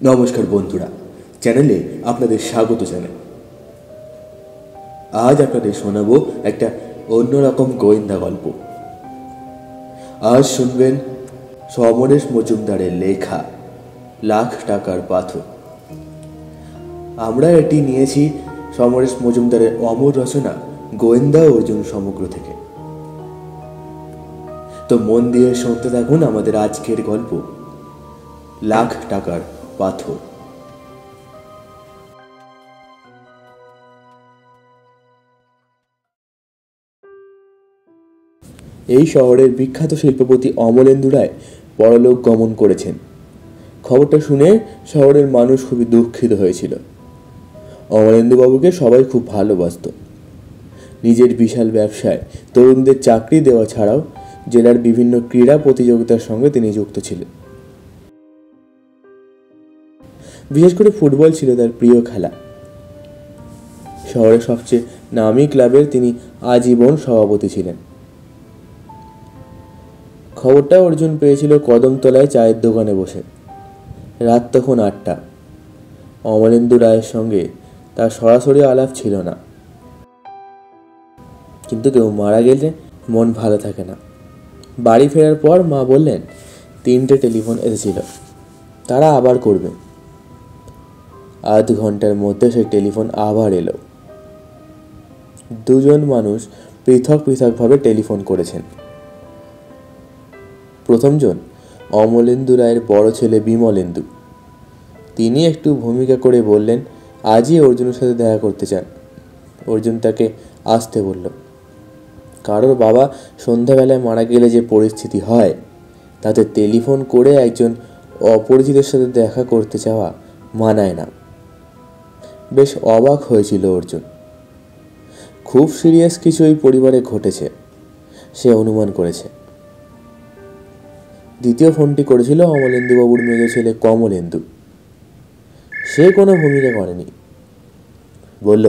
নমস্কার বন্ধুরা, চ্যানেলে আপনাদের স্বাগত জানাই। আজ আপনাদের শোনাবো একটা অন্যরকম গোয়েন্দা গল্প। আজ শুনবেন সমরেশ মজুমদারের লেখা লাখ টাকার পাথর। আমরা এটি নিয়েছি সমরেশ মজুমদারের অমর রচনা গোয়েন্দা অর্জুন সমগ্র থেকে। তো মন দিয়ে শুনতে থাকুন আমাদের আজকের গল্প লাখ টাকার পাথর। এই শহরের বিখ্যাত শিল্পপতি অমলেন্দু রায় পরলোক গমন করেছেন। খবরটা শুনে শহরের মানুষ খুবই দুঃখিত হয়েছিল। অমলেন্দুবাবুকে সবাই খুব ভালোবাসত। নিজের বিশাল ব্যবসায় তরুণদের চাকরি দেওয়া ছাড়াও জেলার বিভিন্ন ক্রীড়া প্রতিযোগিতার সঙ্গে তিনি যুক্ত ছিলেন। বিশেষ করে ফুটবল ছিল তার প্রিয় খেলা। শহরের সবচেয়ে নামী ক্লাবের তিনি আজীবন সভাপতি ছিলেন। খবরটা অর্জুন পেয়েছিল কদমতলায় চায়ের দোকানে বসে। রাত তখন 8টা। অমলেন্দু রায়ের সঙ্গে তার সরাসরি আলাপ ছিল না, কিন্তু কেউ মারা গেলে মন ভালো থাকে না। বাড়ি ফেরার পর মা বললেন 3টে টেলিফোন এসেছিল, তারা আবার করবে। আধ ঘন্টার মধ্যে সেই টেলিফোন আবার এলো। দুজন মানুষ পৃথক পৃথকভাবে টেলিফোন করেছেন। প্রথমজন অমলেন্দু রায়ের বড় ছেলে বিমলেন্দু। তিনি একটু ভূমিকা করে বললেন আজই অর্জুনের সাথে দেখা করতে চান। অর্জুন তাকে আসতে বলল। কারোর বাবা সন্ধ্যাবেলায় মারা গেলে যে পরিস্থিতি হয়, তাতে টেলিফোন করে একজন অপরিচিতের সাথে দেখা করতে চাওয়া মানায় না। বেশ অবাক হয়েছিল অর্জুন। খুব সিরিয়াস কিছু এই পরিবারে ঘটেছে সে অনুমান করেছে। দ্বিতীয় ফোনটি করেছিল অমলেন্দুবাবুর মেজ ছেলে কমলেন্দু। সে কোনো ভূমিকা করেনি। বলল,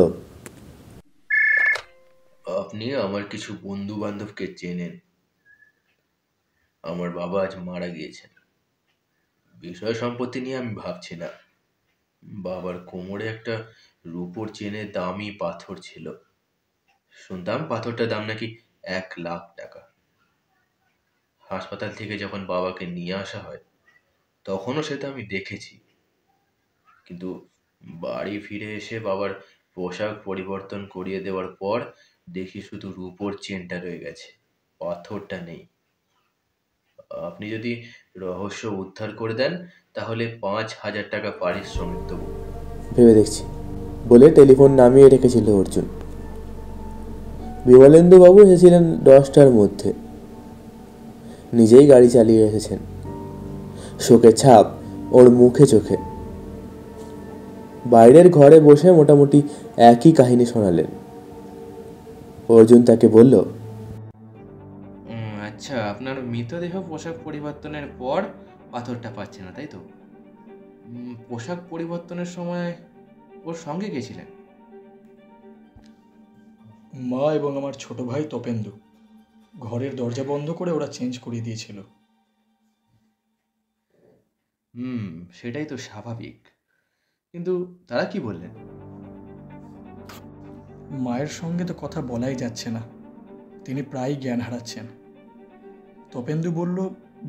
আপনি আমার কিছু বন্ধু বান্ধবকে চেনেন। আমার বাবা আজ মারা গিয়েছেন। বিষয় সম্পত্তি নিয়ে আমি ভাবছি না। বাবার কোমরে একটা রূপোর চেনে দামি পাথর ছিল। শুনতাম পাথরটার দাম নাকি 1,00,000 টাকা। হাসপাতাল থেকে যখন বাবাকে নিয়ে আসা হয় তখনও সেটা আমি দেখেছি, কিন্তু বাড়ি ফিরে এসে বাবার পোশাক পরিবর্তন করিয়ে দেওয়ার পর দেখি শুধু রূপোর চেনটা রয়ে গেছে, পাথরটা নেই। আপনি যদি রহস্য উদ্ধার করে দেন তাহলে 5,000 টাকা পারিশ্রমিক দেবো। ভেবে দেখছি বলে টেলিফোন নামিয়ে রেখেছিল অর্জুন। বিমলেন্দুবাবু এসেছিলেন 10টার মধ্যে। নিজেই গাড়ি চালিয়ে এসেছেন। শোকের ছাপ ওর মুখে চোখে। বাইরের ঘরে বসে মোটামুটি একই কাহিনী শোনালেন। অর্জুন তাকে বলল, আচ্ছা, আপনার মৃতদেহ পোশাক পরিবর্তনের পর পাথরটা পাচ্ছে না, তাই তো? পোশাক পরিবর্তনের সময় ওর সঙ্গে গেছিলেন? মা এবং আমার ছোট ভাই তপেন্দু। ঘরের দরজা বন্ধ করে ওরা চেঞ্জ করিয়ে দিয়েছিল। সেটাই তো স্বাভাবিক। কিন্তু তারা কি বললেন? মায়ের সঙ্গে তো কথা বলাই যাচ্ছে না, তিনি প্রায়ই জ্ঞান হারাচ্ছেন। তপেন্দু বলল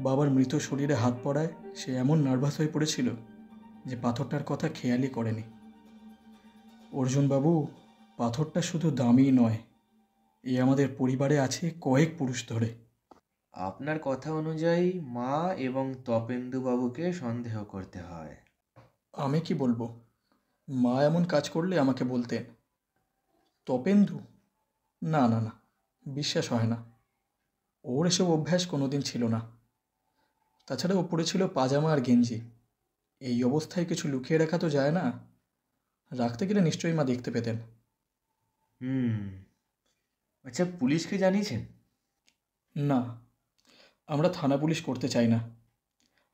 বাবার মৃত শরীরে হাত পড়ায় সে এমন নার্ভাস হয়ে পড়েছিল যে পাথরটার কথা খেয়ালই করেনি। অর্জুনবাবু, পাথরটা শুধু দামি নয়, এ আমাদের পরিবারে আছে কয়েক পুরুষ ধরে। আপনার কথা অনুযায়ী মা এবং তপেন্দু বাবুকে সন্দেহ করতে হয়। আমি কি বলবো, মা এমন কাজ করলে আমাকে বলতেন। তপেন্দু, না না না, বিশ্বাস হয় না। ওর এসব অভ্যাস কোনোদিন ছিল না। তাছাড়া ও পড়েছিল পাজামা আর গেঞ্জি। এই অবস্থায় কিছু লুকিয়ে রাখা তো যায় না। রাখতে গেলে নিশ্চয়ই মা দেখতে পেতেন। হুম আচ্ছা, পুলিশকে জানিয়েছেন? না, আমরা থানা পুলিশ করতে চাই না।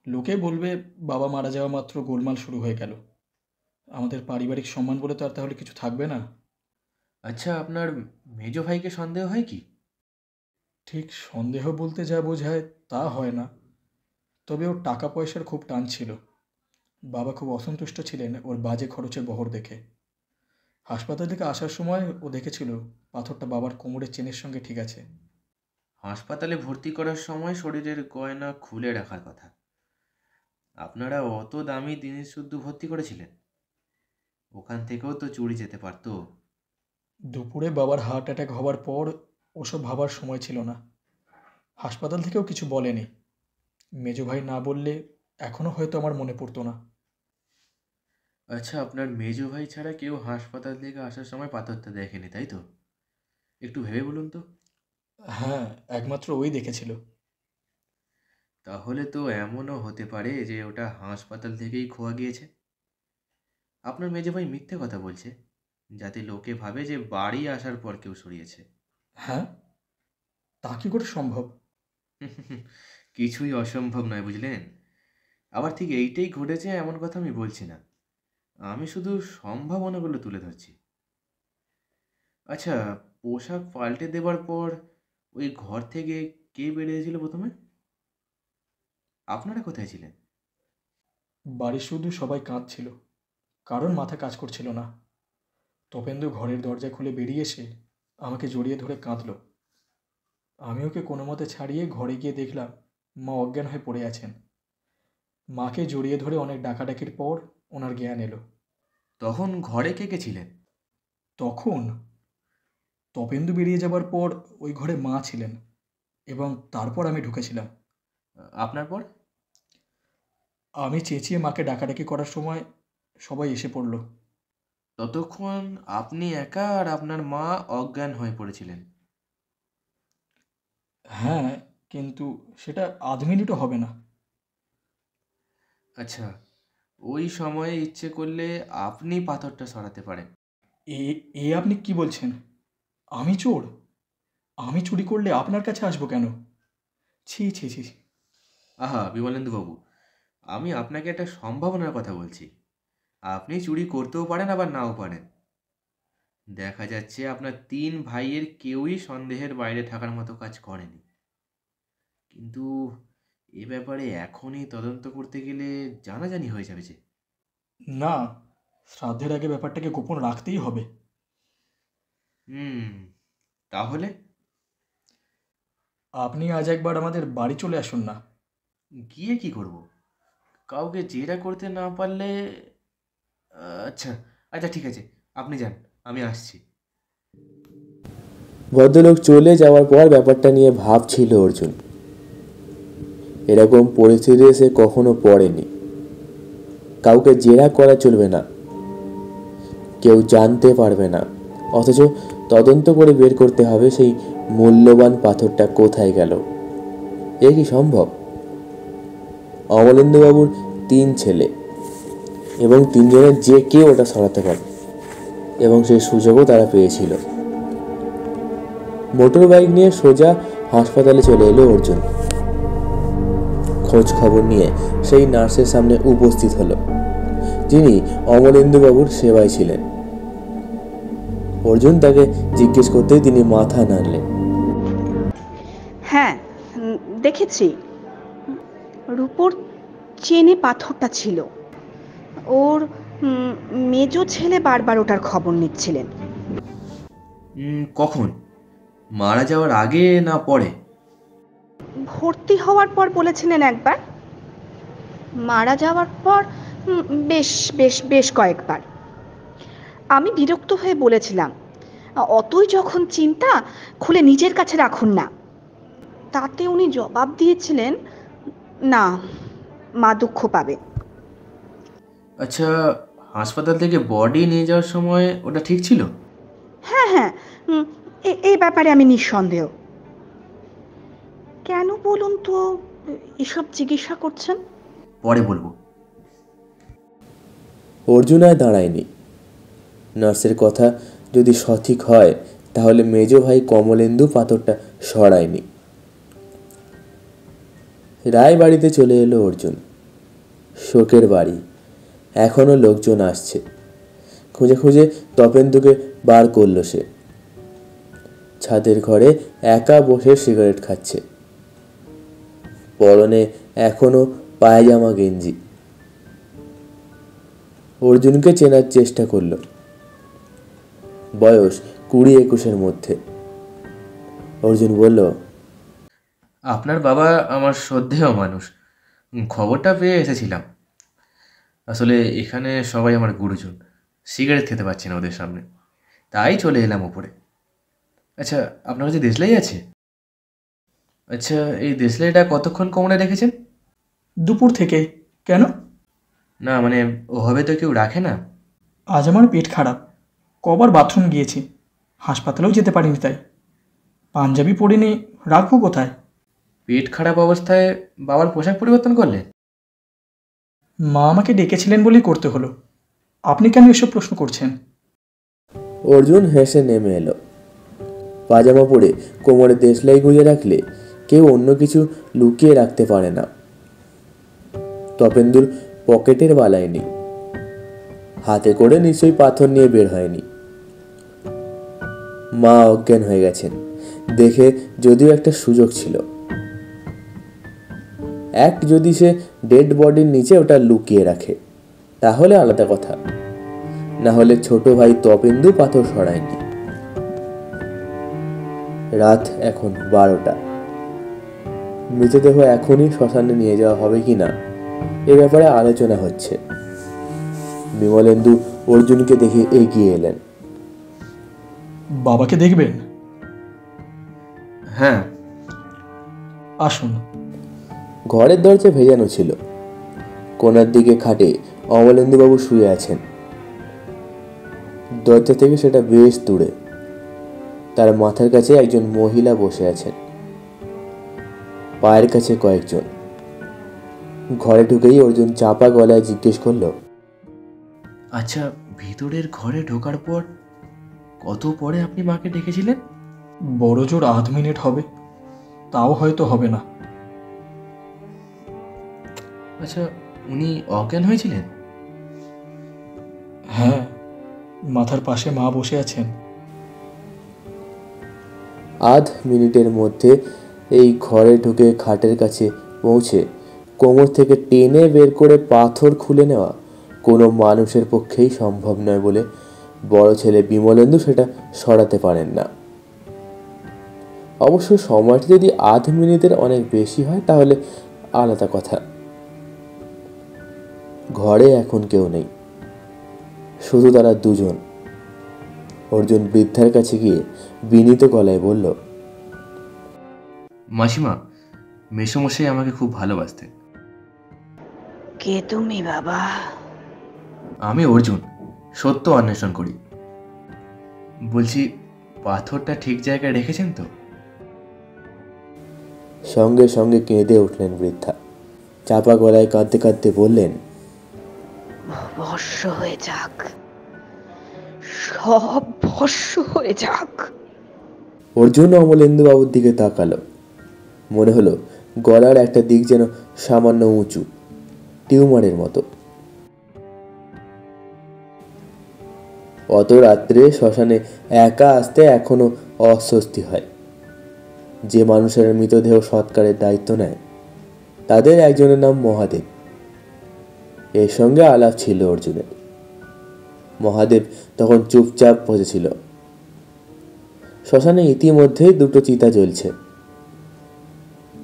লোকে বলবে বাবা মারা যাওয়া মাত্র গোলমাল শুরু হয়ে গেল। আমাদের পারিবারিক সম্মান বলে তো আর তাহলে কিছু থাকবে না। আচ্ছা, আপনার মেজো ভাইকে সন্দেহ হয় কি? ঠিক সন্দেহ বলতে যা বোঝায় তা হয় না, তবে ওর টাকা পয়সার খুব টান ছিল। বাবা খুব অসন্তুষ্ট ছিলেন ওর বাজে খরচের বহর দেখে। হাসপাতাল থেকে আসার সময় ও দেখেছিল পাথরটা বাবার কোমরের চেনের সঙ্গে ঠিক আছে। হাসপাতালে ভর্তি করার সময় শরীরের গয়না খুলে রাখার কথা। আপনারা অত দামি জিনিস শুদ্ধ ভর্তি করেছিলেন? ওখান থেকেও তো চুরি যেতে পারতো। দুপুরে বাবার হার্ট অ্যাটাক হওয়ার পর ওসব ভাবার সময় ছিল না। হাসপাতাল থেকেও কিছু বলেনি। মেজো ভাই না বললে এখনও হয়তো আমার মনে পড়তো না। আচ্ছা, আপনার মেজো ভাই ছাড়া কেউ হাসপাতাল থেকে আসার সময় পাথরটা দেখেনি, তাই তো? একটু ভেবে বলুন তো। হ্যাঁ, একমাত্র ওই দেখেছিল। তাহলে তো এমনও হতে পারে যে ওটা হাসপাতাল থেকেই খোয়া গিয়েছে। আপনার মেজো ভাই মিথ্যে কথা বলছে, যাতে লোকে ভাবে যে বাড়ি আসার পর কেউ সরিয়েছে। হ্যাঁ, তা কি করে সম্ভব? কিছুই অসম্ভব নয়, বুঝলেন? আবার ঠিক এইটাই ঘটেছে এমন কথা আমি বলছি না। আমি শুধু সম্ভাবনাগুলো তুলে ধরছি। আচ্ছা, পোশাক পাল্টে দেবার পর ওই ঘর থেকে কে বেরিয়েছিল প্রথমে? আপনারা কোথায় ছিলেন? বাড়ির শুধু সবাই কাঁদছিল, কারণ মাথা কাজ করছিল না। তপেন্দু ঘরের দরজা খুলে বেরিয়ে এসে আমাকে জড়িয়ে ধরে কাঁদল। আমি ওকে কোনো মতে ছাড়িয়ে ঘরে গিয়ে দেখলাম মা অজ্ঞান হয়ে পড়ে আছেন। মাকে জড়িয়ে ধরে অনেক ডাকাডাকির পর ওনার জ্ঞান এলো। তখন ঘরে কে কে ছিলেন? তখন তপেন্দু বেরিয়ে যাবার পর ওই ঘরে মা ছিলেন, এবং তারপর আমি ঢুকেছিলাম। আপনার পর? আমি চেঁচিয়ে মাকে ডাকাডাকি করার সময় সবাই এসে পড়ল। ততক্ষণ আপনি একা আর আপনার মা অজ্ঞান হয়ে পড়েছিলেন। হ্যাঁ, কিন্তু সেটা আধ মিনিটও হবে না। আচ্ছা, ওই সময়ে ইচ্ছে করলে আপনি পাথরটা সরাতে পারেন। এ এ আপনি কি বলছেন? আমি চোর? আমি চুরি করলে আপনার কাছে আসবো কেন? ছি ছি ছি ছি। আহা বিমলেন্দুবাবু, আমি আপনাকে একটা সম্ভাবনার কথা বলছি। আপনি চুরি করতেও পারেন, আবার নাও পারেন। দেখা যাচ্ছে আপনার 3 ভাইয়ের কেউই সন্দেহের বাইরে থাকার মতো কাজ করেনি। কিন্তু এ ব্যাপারে এখনই তদন্ত করতে গেলে জানাজানি হয়ে যাবে যে। না, শ্রাদ্ধের আগে ব্যাপারটাকে গোপন রাখতেই হবে। হুম, তাহলে? আপনি আজ একবার আমাদের বাড়ি চলে আসুন না। গিয়ে কি করব? কাউকে জেরা করতে না পারলে? আচ্ছা, আচ্ছা ঠিক আছে, আপনি যান, আমি আসছি। ভদ্রলোক চলে যাওয়ার পর ব্যাপারটা নিয়ে ভাবছিল অর্জুন। এরকম পরিস্থিতিতে সে কখনো পড়েনি। কাউকে জেরা করা চলবে না, কেউ জানতে পারবে না, অথচ তদন্ত করে বের করতে হবে সেই মূল্যবান পাথরটা কোথায় গেল। এ কি সম্ভব? অমলেন্দুবাবুর 3 ছেলে, এবং 3 জনের যে কেউ ওটা সরাতে পারে, এবং সেই সুযোগও তারা পেয়েছিল। মোটর বাইক নিয়ে সোজা হাসপাতালে চলে এলো অর্জুন। খোঁজ খবর নিয়ে সেই নার্সের সামনে উপস্থিত হলো, যিনি অমলেন্দুবাবুর সেবায় ছিলেন। অর্জুন তাকে জিজ্ঞেস করতেই তিনি মাথা নাড়লেন। হ্যাঁ, দেখেছি। রূপোর চেনে পাথরটা ছিল। ওর মেজো ছেলে বারবার ওটার খবর নিচ্ছিলেন। কখন? মারা যাওয়ার আগে না পরে? ভর্তি হওয়ার পর বলেছিলেন একবার, মারা যাওয়ার পর বেশ বেশ বেশ কয়েকবার। আমি বিরক্ত হয়ে বলেছিলাম, অতই যখন চিন্তা, খুলে নিজের কাছে রাখুন না। তাতে উনি জবাব দিয়েছিলেন, না, মা দুঃখ পাবে। আচ্ছা, হাসপাতাল থেকে বডি নিয়ে যাওয়ার সময় ওটা ঠিক ছিল? হ্যাঁ হ্যাঁ, এই ব্যাপারে আমি নিঃসন্দেহ। কেন বলুন তো এসব জিজ্ঞাসা করছেন? পরে বলবো। অর্জুন আর দাঁড়ায়নি। নার্সের কথা যদি সঠিক হয়, তাহলে মেজো ভাই কমলেন্দু পাথরটা সরায়নি। রায় বাড়িতে চলে এলো অর্জুন। শোকের বাড়ি, এখনো লোকজন আসছে। খুঁজে খুঁজে তপেন্দুকে বার করলো সে। ছাদের ঘরে একা বসে সিগারেট খাচ্ছে। পরনে এখনো পায়জামা গেঞ্জি। অর্জুনকে চেনার চেষ্টা করল। বয়স 20-21 মধ্যে। অর্জুন বলল, আপনার বাবা আমার শ্রদ্ধেয় মানুষ। খবরটা পেয়ে এসেছিলাম। আসলে এখানে সবাই আমার গুরুজন, সিগারেট খেতে পারছি না ওদের সামনে, তাই চলে এলাম ওপরে। আচ্ছা, আপনার কাছে দেশলাই আছে? আচ্ছা, এই দেশলাইটা কতক্ষণ কোমরে রেখেছেন? দুপুর থেকে। কেন? না মানে ওভাবে তো কেউ রাখে না। আজ আমার পেট খারাপ, কবার বাথরুম গিয়েছি, হাসপাতালেও যেতে পারিনি, তাই পাঞ্জাবি পরিনি, রাখবো কোথায়? পেট খারাপ অবস্থায় বাবার পোশাক পরিবর্তন করলেন? মা আমাকে ডেকেছিলেন বলেই করতে হলো। আপনি কেন এসব প্রশ্ন করছেন? অর্জুন হেসে নেমে এলো। পাজামা পরে কোমরে দেশলাই গুঁজে রাখলে কেউ অন্য কিছু লুকিয়ে রাখতে পারে না। তপেন্দুর পকেটের বালাই নেই, হাতে করে নিশ্চয়ই পাথর নিয়ে বের হয়নি। মা অজ্ঞান হয়ে গেছেন দেখে যদিও একটা সুযোগ ছিল। যদি সে ডেড বডির নিচে ওটা লুকিয়ে রাখে তাহলে আলাদা কথা, না হলে ছোট ভাই তপেন্দু পাথর সরায়নি। রাত এখন 12টা। মৃতদেহ এখনই শ্মশানে নিয়ে যাওয়া হবে কিনা এ ব্যাপারে আলোচনা হচ্ছে। বিমলেন্দু অর্জুনকে দেখে এগিয়ে এলেন। বাবাকে দেখবেন? হ্যাঁ। আসুন। ঘরের দরজা ভেজানো ছিল। কোণার দিকে খাটে অমলেন্দুবাবু শুয়ে আছেন। দরজা থেকে সেটা বেশ দূরে। তার মাথার কাছে একজন মহিলা বসে আছেন, পায়ের কাছে কয়েকজন। ঘরে ঢুকেই অর্জুন চাপা গলায় জিজ্ঞেস করল, আচ্ছা, ভিতরের ঘরে ঢোকার পর কত পরে আপনি মাকে ডেকেছিলেন? বড় জোর 8 মিনিট হবে, তাও হয়তো হবে না। আচ্ছা, উনি অজ্ঞান হয়েছিলেন? হ্যাঁ, মাথার পাশে মা বসে আছেন। 8 মিনিটের মধ্যে এই ঘরে ঢুকে খাটের কাছে পৌঁছে কোমর থেকে টেনে বের করে পাথর খুলে নেওয়া কোনো মানুষের পক্ষেই সম্ভব নয় বলে বড় ছেলে বিমলেন্দু সেটা সরাতে পারেন না। অবশ্য সময়টা যদি 8 মিনিটের অনেক বেশি হয় তাহলে আলাদা কথা। ঘরে এখন কেউ নেই, শুধু তারা দুজন। অর্জুন বৃদ্ধার কাছে গিয়ে বিনীত গলায় বলল, মাসিমা, মেসোমশাই আমাকে খুব ভালোবাসতেন। কে তুমি বাবা? আমি অর্জুন, সত্য অন্বেষণ করি। বলছি, পাথরটা ঠিক জায়গায় রেখেছেন তো? সঙ্গে সঙ্গে কেঁদে উঠলেন বৃদ্ধা। চাপা গলায় কাঁদতে কাঁদতে বললেন, ভস্য হয়ে যাক, সব ভস্য হয়ে যাক। অর্জুন অমলেন্দু বাবুর দিকে তাকালো। মনে হলো গলার একটা দিক যেন সামান্য উঁচু, টিউমারের মতো। অত রাত্রে শ্মশানে একা আসতে এখনো অস্বস্তি হয়। যে মানুষের মৃতদেহ সৎকারের দায়িত্ব নেয় তাদের একজনের নাম মহাদেব। এর সঙ্গে আলাপ ছিল অর্জুনের। মহাদেব তখন চুপচাপ বসেছিল। শ্মশানে ইতিমধ্যেই 2টো চিতা জ্বলছে।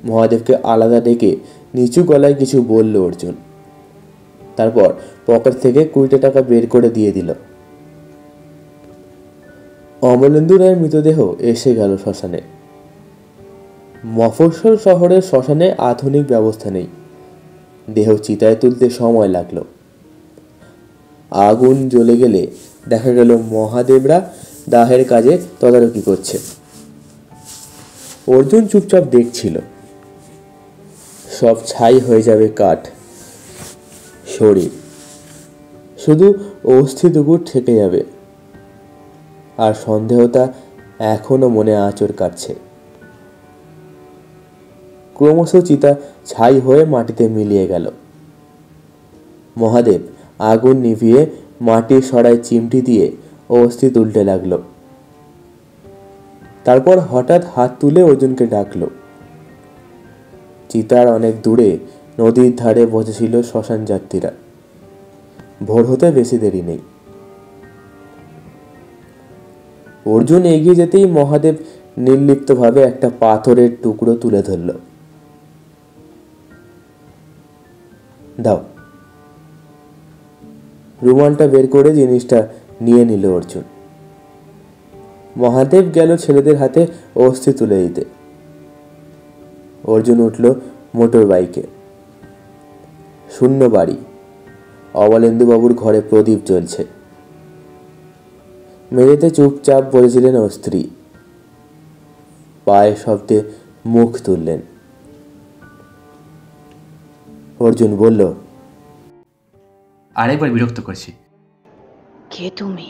মহাদেবকে আলাদা ডেকে নিচু গলায় কিছু বলল অর্জুন। তারপর পকেট থেকে 20 টাকা বের করে দিয়ে দিল। অমলেন্দু রায়ের মৃতদেহ এসে গেল শ্মশানে। মফস্বল শহরের শ্মশানে আধুনিক ব্যবস্থা নেই। দেহ চিতায় তুলতে সময় লাগলো। আগুন জ্বলে গেলে দেখা গেল মহাদেবরা দাহের কাজে তদারকি করছে। অর্জুন চুপচাপ দেখছিল। সব ছাই হয়ে যাবে কাঠ, শরীর, শুধু অস্থিটুকু থেকে যাবে। আর সন্দেহটা এখনো মনে আঁচড় কাটছে। ক্রমশ চিতা ছাই হয়ে মাটিতে মিলিয়ে গেল। মহাদেব আগুন নিভিয়ে মাটির সরায় চিমটি দিয়ে অস্থি তুলতে লাগলো। তারপর হঠাৎ হাত তুলে অর্জুনকে ডাকলো। চিতার অনেক দূরে নদীর ধারে বসেছিল শ্মশান যাত্রীরা। ভোর হতে বেশি দেরি নেই। অর্জুন এগিয়ে যেতেই মহাদেব নির্লিপ্তভাবে একটা পাথরের টুকরো তুলে ধরল। দাও। রুমালটা বের করে জিনিসটা নিয়ে নিল অর্জুন। মহাদেব গেল ছেলেদের হাতে অস্থি তুলে দিতে। অর্জুন উঠল মোটর বাইকে। শূন্য বাড়ি। অমলেন্দুবাবুর ঘরে প্রদীপ জ্বলছে। মেঝেতে চুপচাপ বসেছিলেন ওর স্ত্রী। পায়ের শব্দে মুখ তুললেন। অর্জুন বলল, আরেকবার বিরক্ত করছি। কে তুমি?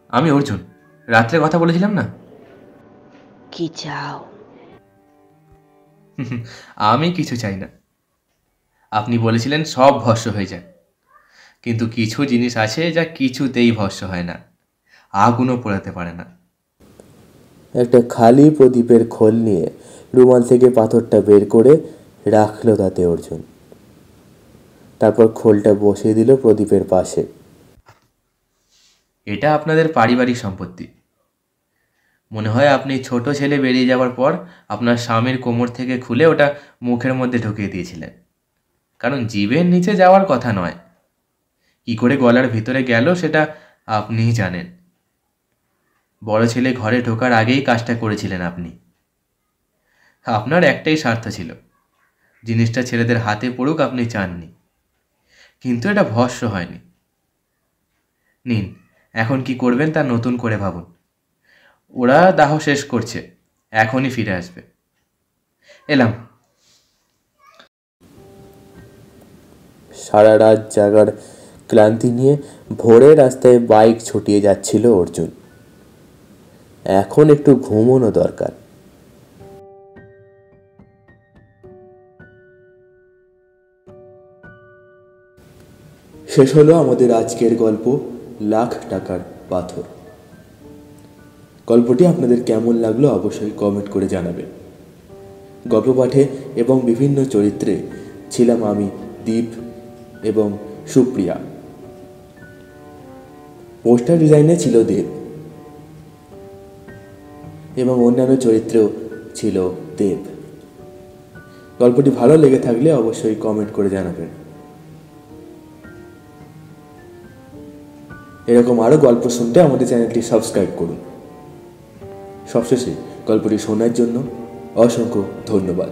আমি অর্জুন, রাত্রে কথা বলেছিলাম না? কি চাও? আমি কিছু চাই না। আপনি বলেছিলেন সব ভস্ম হয়ে যায়, কিন্তু কিছু জিনিস আছে যা কিছুতেই ভস্ম হয় না, আগুনও পোড়াতে পারে না। একটা খালি প্রদীপের খোল নিয়ে রুমাল থেকে পাথরটা বের করে রাখলো তাতে অর্জুন। তারপর খোলটা বসিয়ে দিল প্রদীপের পাশে। এটা আপনাদের পারিবারিক সম্পত্তি। মনে হয় আপনি ছোট ছেলে বেরিয়ে যাওয়ার পর আপনার স্বামীর কোমর থেকে খুলে ওটা মুখের মধ্যে ঢুকিয়ে দিয়েছিলেন, কারণ জিভের নিচে যাওয়ার কথা নয়। কি করে গলার ভিতরে গেল সেটা আপনিই জানেন। বড় ছেলে ঘরে ঢোকার আগেই কাজটা করেছিলেন আপনি। আপনার একটাই স্বার্থ ছিল, জিনিসটা ছেলেদের হাতে পড়ুক আপনি চাননি, কিন্তু এটা ভস্ম হয়নি। নিন, এখন কি করবেন তা নতুন করে ভাবুন। ওরা দাহ শেষ করছে, এখনই ফিরে আসবে। এলাম। সারা রাত জাগার ক্লান্তি নিয়ে ভোরে রাস্তায় বাইক ছুটিয়ে যাচ্ছিল অর্জুন। এখন একটু ঘুমোনো দরকার। শেষ হলো আমাদের আজকের গল্প লাখ টাকার পাথর। গল্পটি আপনাদের কেমন লাগলো অবশ্যই কমেন্ট করে জানাবেন। গল্প পাঠে এবং বিভিন্ন চরিত্রে ছিলাম আমি, দীপ এবং সুপ্রিয়া। পোস্টার ডিজাইনে ছিল দেব এবং অন্যান্য চরিত্রেও ছিল দেব। গল্পটি ভালো লেগে থাকলে অবশ্যই কমেন্ট করে জানাবেন। এরকম আরও গল্প শুনতে আমাদের চ্যানেলটি সাবস্ক্রাইব করুন। সবশেষে গল্পটি শোনার জন্য অসংখ্য ধন্যবাদ।